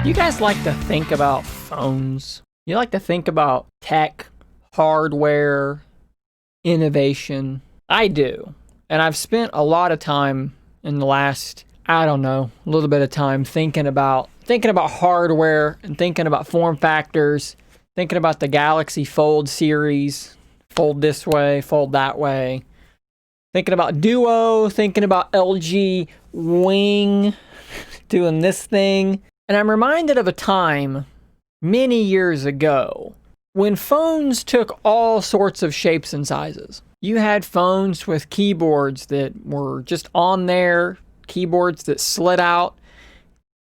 You guys like to think about phones? You like to think about tech, hardware, innovation? I do. And I've spent a lot of time in the last, I don't know, a little bit of time thinking about hardware and thinking about form factors, thinking about the Galaxy Fold series, fold this way, fold that way. Thinking about Duo, thinking about LG Wing doing this thing. And I'm reminded of a time many years ago when phones took all sorts of shapes and sizes. You had phones with keyboards that were just on there, keyboards that slid out,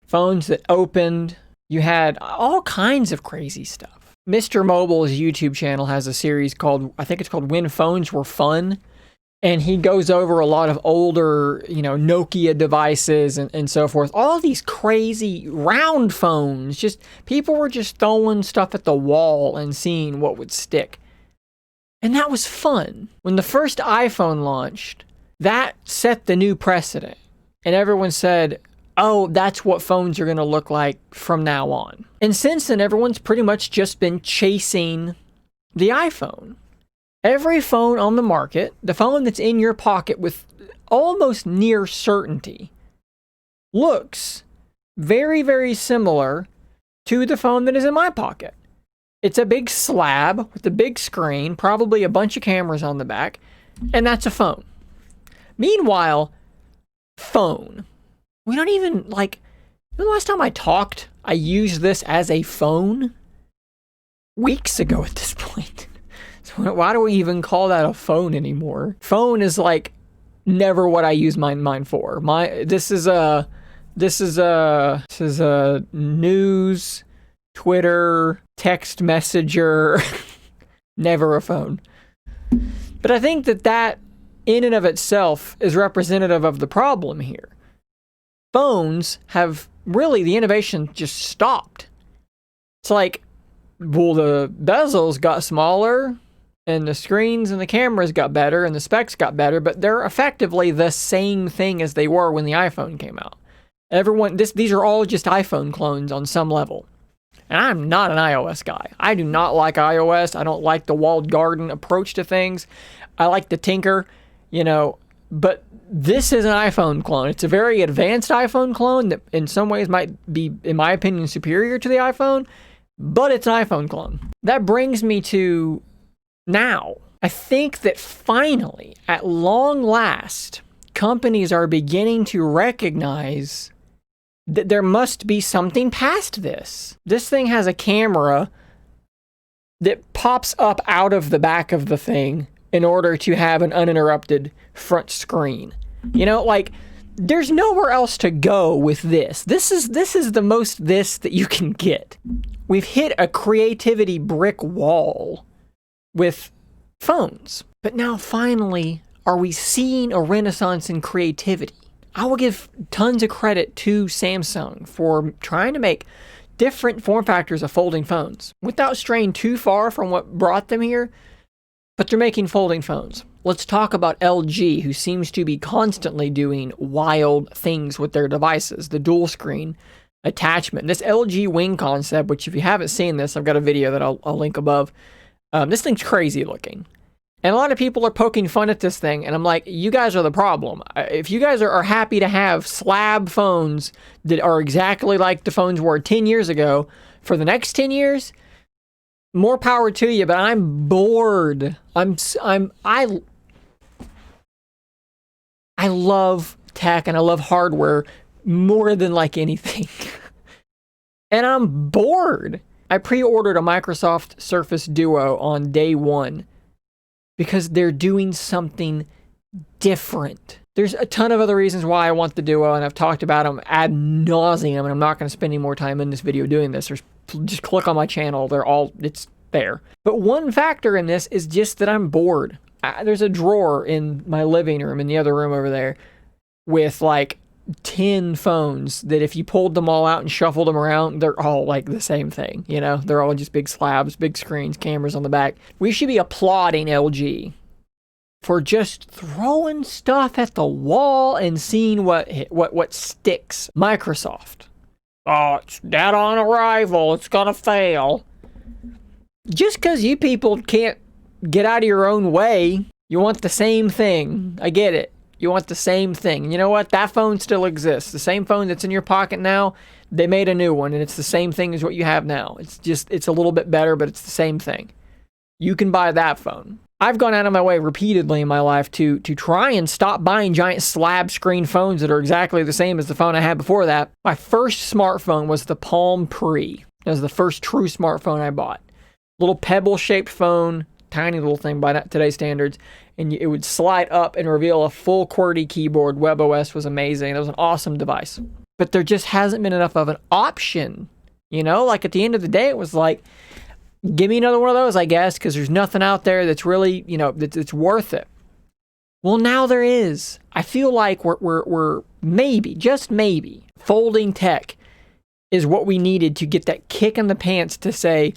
phones that opened. You had all kinds of crazy stuff. Mr. Mobile's YouTube channel has a series called, I think it's called When Phones Were Fun. And he goes over a lot of older, Nokia devices and so forth. All these crazy round phones. Just people were just throwing stuff at the wall and seeing what would stick. And that was fun. When the first iPhone launched, that set the new precedent. And everyone said, oh, that's what phones are going to look like from now on. And since then, everyone's pretty much just been chasing the iPhone. Every phone on the market, the phone that's in your pocket with almost near certainty, looks very, very similar to the phone that is in my pocket. It's a big slab with a big screen, probably a bunch of cameras on the back, and that's a phone. Meanwhile, phone. We don't even, the last time I talked, I used this as a phone? Weeks ago at this point. So why do we even call that a phone anymore? Phone is never what I use mine for. This is a news, Twitter, text messenger, never a phone. But I think that in and of itself is representative of the problem here. Phones have really, the innovation just stopped. It's like, well, the bezels got smaller, and the screens and the cameras got better, and the specs got better, but they're effectively the same thing as they were when the iPhone came out. These are all just iPhone clones on some level. And I'm not an iOS guy. I do not like iOS. I don't like the walled garden approach to things. I like to tinker, but this is an iPhone clone. It's a very advanced iPhone clone that in some ways might be, in my opinion, superior to the iPhone, but it's an iPhone clone. That brings me to now. I think that finally, at long last, companies are beginning to recognize that there must be something past this. This thing has a camera that pops up out of the back of the thing in order to have an uninterrupted front screen. There's nowhere else to go with this. This is the most this that you can get. We've hit a creativity brick wall with phones. But now finally, are we seeing a renaissance in creativity? I will give tons of credit to Samsung for trying to make different form factors of folding phones without straying too far from what brought them here, but they're making folding phones. Let's talk about LG, who seems to be constantly doing wild things with their devices. The dual screen attachment. This LG Wing concept, which if you haven't seen this, I've got a video that I'll link above. This thing's crazy looking. And a lot of people are poking fun at this thing, and I'm like, you guys are the problem. If you guys are happy to have slab phones that are exactly like the phones were 10 years ago for the next 10 years, more power to you, but I'm bored. I love tech and I love hardware more than anything. And I'm bored. I pre-ordered a Microsoft Surface Duo on day one because they're doing something different. There's a ton of other reasons why I want the Duo, and I've talked about them ad nauseum, and I'm not going to spend any more time in this video doing this. Just click on my channel. It's there. But one factor in this is just that I'm bored. There's a drawer in my living room, in the other room over there, with 10 phones that if you pulled them all out and shuffled them around, they're all the same thing. They're all just big slabs, big screens, cameras on the back. We should be applauding LG for just throwing stuff at the wall and seeing what sticks. Microsoft, Oh, it's dead on arrival. It's gonna fail. Just because you people can't get out of your own way, you want the same thing. I get it. You want the same thing. And you know what? That phone still exists. The same phone that's in your pocket now, they made a new one, and it's the same thing as what you have now. It's a little bit better, but it's the same thing. You can buy that phone. I've gone out of my way repeatedly in my life to try and stop buying giant slab screen phones that are exactly the same as the phone I had before that. My first smartphone was the Palm Pre. It was the first true smartphone I bought. Little pebble-shaped phone, tiny little thing by today's standards, and it would slide up and reveal a full QWERTY keyboard. WebOS was amazing. It was an awesome device. But there just hasn't been enough of an option. You know, like at the end of the day, it was like, give me another one of those, I guess, because there's nothing out there that's really, you know, that's worth it. Well, now there is. I feel like we're maybe, just maybe, folding tech is what we needed to get that kick in the pants to say,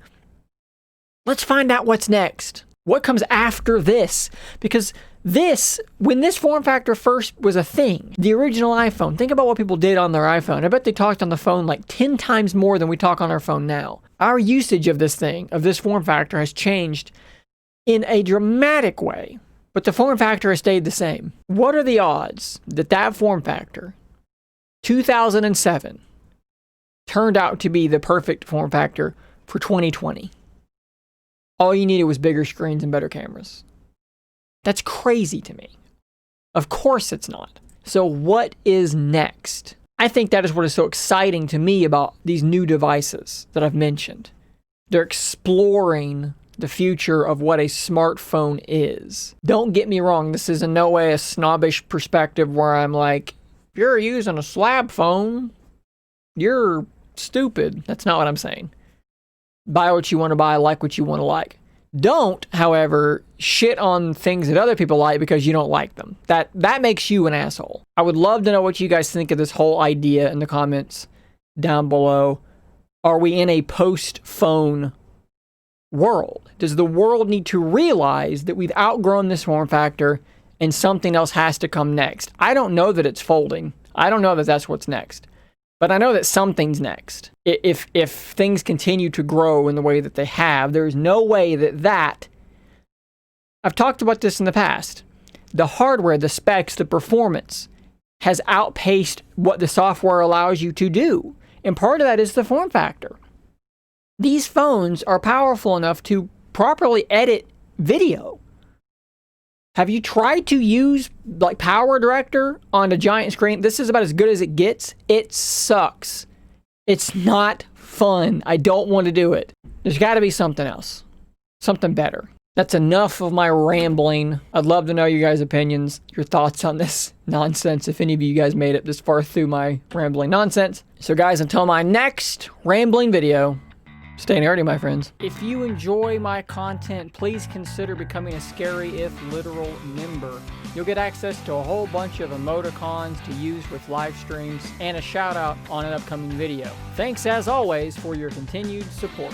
let's find out what's next. What comes after this? Because when this form factor first was a thing, the original iPhone, think about what people did on their iPhone. I bet they talked on the phone like 10 times more than we talk on our phone now. Our usage of this thing, of this form factor, has changed in a dramatic way, but the form factor has stayed the same. What are the odds that that form factor, 2007, turned out to be the perfect form factor for 2020? All you needed was bigger screens and better cameras. That's crazy to me. Of course it's not. So what is next? I think that is what is so exciting to me about these new devices that I've mentioned. They're exploring the future of what a smartphone is. Don't get me wrong, this is in no way a snobbish perspective where I'm like, if you're using a slab phone, you're stupid. That's not what I'm saying. Buy what you want to buy, like what you want to like. Don't, however, shit on things that other people like because you don't like them. That makes you an asshole. I would love to know what you guys think of this whole idea in the comments down below. Are we in a post-phone world? Does the world need to realize that we've outgrown this form factor and something else has to come next? I don't know that it's folding. I don't know that that's what's next. But I know that something's next. If things continue to grow in the way that they have, there's no way that I've talked about this in the past. The hardware, the specs, the performance has outpaced what the software allows you to do. And part of that is the form factor. These phones are powerful enough to properly edit video. Have you tried to use like Power Director on a giant screen? This is about as good as it gets. It sucks. It's not fun. I don't want to do it. There's got to be something else. Something better. That's enough of my rambling. I'd love to know your guys' opinions, your thoughts on this nonsense, if any of you guys made it this far through my rambling nonsense. So guys, until my next rambling video, stay nerdy, my friends. If you enjoy my content, please consider becoming a Scary If Literal member. You'll get access to a whole bunch of emoticons to use with live streams and a shout out on an upcoming video. Thanks as always for your continued support.